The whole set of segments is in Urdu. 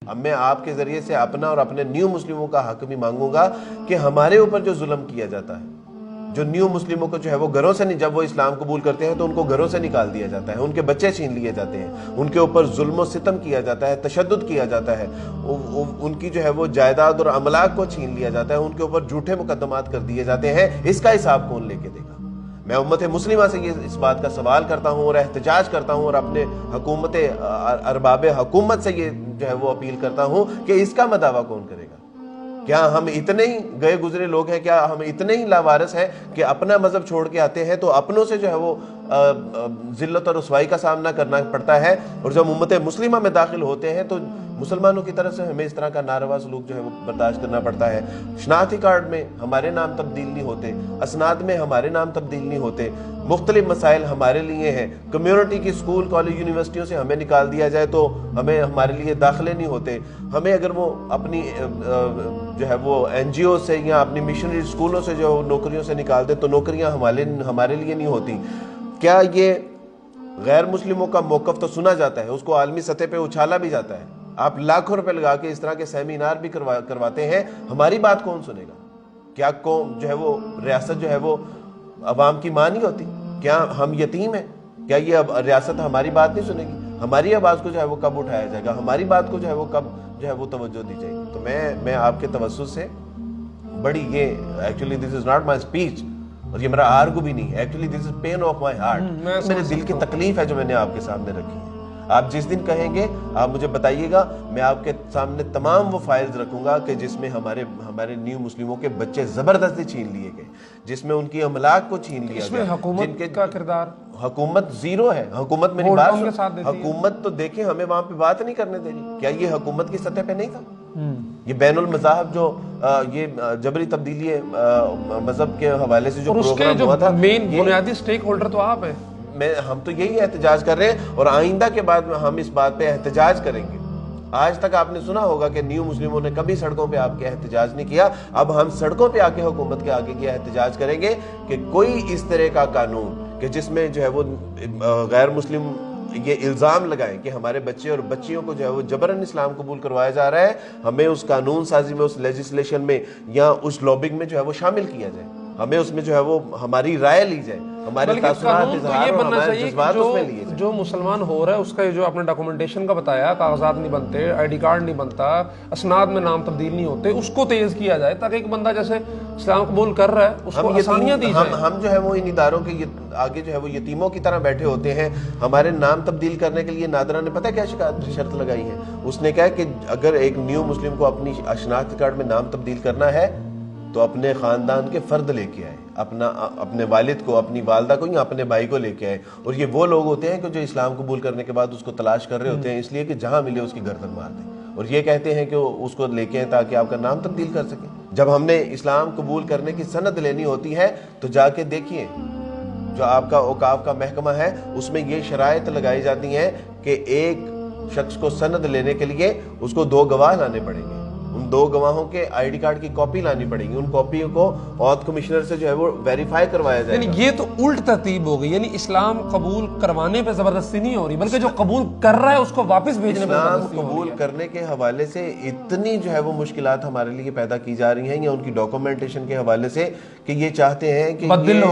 اب میں آپ کے ذریعے سے اپنا اور اپنے نیو مسلموں کا حق بھی مانگوں گا کہ ہمارے اوپر جو ظلم کیا جاتا ہے، جو نیو مسلموں کو جو ہے وہ گھروں سے جب وہ اسلام قبول کرتے ہیں تو ان کو گھروں سے نکال دیا جاتا ہے، ان کے بچے چھین لیے جاتے ہیں، ان کے اوپر ظلم و ستم کیا جاتا ہے، تشدد کیا جاتا ہے، ان کی جو ہے وہ جائیداد اور املاک کو چھین لیا جاتا ہے، ان کے اوپر جھوٹے مقدمات کر دیے جاتے ہیں، اس کا حساب کون لے کے دے گا؟ میں امت مسلمہ سے اس بات کا سوال کرتا ہوں اور احتجاج کرتا ہوں اور اپنے ارباب حکومت سے یہ جو ہے وہ اپیل کرتا ہوں کہ اس کا مداوع کون کرے گا؟ کیا ہم اتنے ہی گئے گزرے لوگ ہیں؟ کیا ہم اتنے ہی لاوارث ہیں کہ اپنا مذہب چھوڑ کے آتے ہیں تو اپنوں سے جو ہے وہ ذلت اور رسوائی کا سامنا کرنا پڑتا ہے، اور جب امت مسلمہ میں داخل ہوتے ہیں تو مسلمانوں کی طرف سے ہمیں اس طرح کا ناروا سلوک جو ہے وہ برداشت کرنا پڑتا ہے؟ شناختی کارڈ میں ہمارے نام تبدیل نہیں ہوتے، اسناد میں ہمارے نام تبدیل نہیں ہوتے، مختلف مسائل ہمارے لیے ہیں، کمیونٹی کی اسکول کالج یونیورسٹیوں سے ہمیں نکال دیا جائے تو ہمارے لیے داخلے نہیں ہوتے، ہمیں اگر وہ اپنی جو ہے وہ این جی او سے یا اپنی مشنری اسکولوں سے جو نوکریوں سے نکال دے تو نوکریاں ہمارے لیے نہیں ہوتی۔ کیا یہ غیر مسلموں کا موقف تو سنا جاتا ہے، اس کو عالمی سطح پہ اچھالا بھی جاتا ہے؟ آپ لاکھوں روپے لگا کے اس طرح کے سیمینار بھی کرواتے ہیں، ہماری بات کون سنے گا؟ کیا قوم جو ہے وہ ریاست جو ہے وہ عوام کی ماں نہیں ہوتی؟ کیا ہم یتیم ہیں؟ کیا یہ ریاست ہماری بات نہیں سنے گی؟ ہماری آواز کو جو ہے وہ کب اٹھایا جائے گا؟ ہماری بات کو جو ہے وہ کب جو ہے وہ توجہ دی جائے گی؟ تو میں آپ کے توسط سے بڑی یہ actually this is not my speech اور یہ میرا آرگو بھی نہیں، actually this is pain of my heart, میرے دل کی تکلیف ہے جو میں نے آپ کے سامنے رکھی ہے۔ آپ جس دن کہیں گے آپ مجھے بتائیے گا، میں آپ کے سامنے تمام وہ فائلز رکھوں گا کہ جس میں ہمارے نیو مسلموں کے بچے زبردستی چھین لیے گئے، جس میں ان کی املاک کو چھین لیا گیا۔ اس میں حکومت کا کردار؟ حکومت زیرو ہے۔ حکومت میری بات، حکومت تو دیکھیں ہمیں وہاں پہ بات نہیں کرنے دے رہی۔ کیا یہ حکومت کی سطح پہ نہیں تھا؟ یہ بین المذاہب جو یہ جبری تبدیلی مذہب کے حوالے سے جو پروگرام ہوا تھا، مین بنیادی سٹیک ہولڈر تو آپ ہیں۔ ہم تو یہی احتجاج کر رہے ہیں اور آئندہ کے بعد ہم اس بات پہ احتجاج کریں گے۔ آج تک آپ نے سنا ہوگا کہ نیو مسلموں نے کبھی سڑکوں پہ آپ کے احتجاج نہیں کیا، اب ہم سڑکوں پہ آ کے حکومت کے آگے کی احتجاج کریں گے کہ کوئی اس طرح کا قانون کہ جس میں جو ہے وہ غیر مسلم یہ الزام لگائیں کہ ہمارے بچے اور بچیوں کو جو ہے وہ جبراً اسلام قبول کروایا جا رہا ہے، ہمیں اس قانون سازی میں، اس لیجسلیشن میں یا اس لابنگ میں جو ہے وہ شامل کیا جائے، ہمیں اس میں جو ہے وہ ہماری رائے لی جائے، ہمارے تاثرات اظہار اور ہمارے جذبات اس میں لیے جائیں۔ جو مسلمان ہو رہا ہے اس کا جو آپ نے ڈاکومنٹیشن کا بتایا، کاغذات نہیں بنتے، آئی ڈی کارڈ نہیں بنتا، اسناد میں نام تبدیل نہیں ہوتے، اس کو تیز کیا جائے تاکہ ایک بندہ جیسے اسلام قبول کر رہا ہے اس کو آسانیاں دی جائیں۔ ہم جو ہے وہ ان اداروں کے آگے جو ہے وہ یتیموں کی طرح بیٹھے ہوتے ہیں۔ ہمارے نام تبدیل کرنے کے لیے نادرہ نے پتہ کیا شرط لگائی ہے؟ اس نے کہا کہ اگر ایک نیو مسلم کو اپنی شناختی کارڈ میں نام تبدیل کرنا ہے تو اپنے خاندان کے فرد لے کے آئے، اپنے والد کو، اپنی والدہ کو یا اپنے بھائی کو لے کے آئے، اور یہ وہ لوگ ہوتے ہیں کہ جو اسلام قبول کرنے کے بعد اس کو تلاش کر رہے ہوتے ہیں اس لیے کہ جہاں ملے اس کی گردن مار دیں، اور یہ کہتے ہیں کہ اس کو لے کے آئیں تاکہ آپ کا نام تبدیل کر سکیں۔ جب ہم نے اسلام قبول کرنے کی سند لینی ہوتی ہے تو جا کے دیکھیے جو آپ کا اوقاف کا محکمہ ہے اس میں یہ شرائط لگائی جاتی ہیں کہ ایک شخص کو سند لینے کے لیے اس کو 2 گواہ لانے پڑیں گے، ان 2 گواہوں کے آئی ڈی کارڈ کی کاپی لانی پڑے گی، ان کاپیوں کو اوتھ کمشنر سے جو ہے وہ ویریفائی کروایا جائے گا۔ یعنی یہ تو الٹ ترتیب ہو گئی، یعنی اسلام قبول کروانے پہ زبردستی نہیں ہو رہی بلکہ جو قبول کر رہا ہے اس کو واپس بھیجنے پہ اسلام زبردستی ہو رہی ہے۔ قبول کرنے کے حوالے سے اتنی جو ہے وہ مشکلات ہمارے لیے پیدا کی جا رہی ہیں یا ان کی ڈاکومنٹیشن کے حوالے سے کہ یہ چاہتے ہیں کہ بددل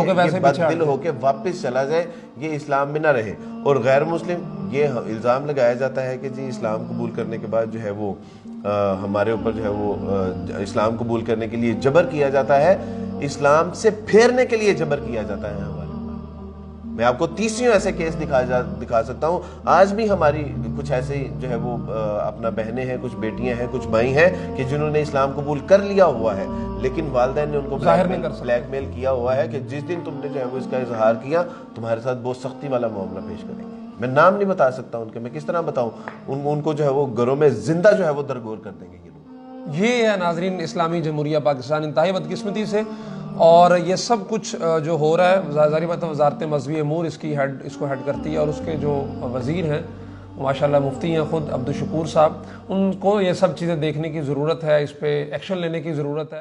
ہو کے واپس چلا جائے، یہ اسلام میں نہ رہے۔ اور غیر مسلم یہ الزام لگایا جاتا ہے کہ جی اسلام قبول کرنے کے بعد جو ہے وہ ہمارے اوپر جو ہے وہ اسلام قبول کرنے کے لیے جبر کیا جاتا ہے، اسلام سے پھیرنے کے لیے جبر کیا جاتا ہے ہمارے اوپر۔ میں آپ کو 30 ایسے کیس دکھا سکتا ہوں۔ آج بھی ہماری کچھ ایسے جو ہے وہ اپنا بہنیں ہیں، کچھ بیٹیاں ہیں، کچھ بھائی ہیں کہ جنہوں نے اسلام قبول کر لیا ہوا ہے لیکن والدین نے ان کو بلیک میل کیا ہوا ہے کہ جس دن تم نے جو ہے وہ اس کا اظہار کیا تمہارے ساتھ بہت سختی والا معاملہ پیش کریں گے۔ میں نام نہیں بتا سکتا ان کے، میں کس طرح بتاؤں؟ ان کو جو ہے وہ گھروں میں زندہ جو ہے وہ درگور کر دیں گے یہ لوگ۔ یہ ہے ناظرین اسلامی جمہوریہ پاکستان انتہائی بدقسمتی سے، اور یہ سب کچھ جو ہو رہا ہے ظاہری بات ہے وزارت مذہبی امور اس کو ہیڈ کرتی ہے، اور اس کے جو وزیر ہیں ماشاءاللہ مفتی ہیں خود عبدالشکور صاحب، ان کو یہ سب چیزیں دیکھنے کی ضرورت ہے، اس پہ ایکشن لینے کی ضرورت ہے۔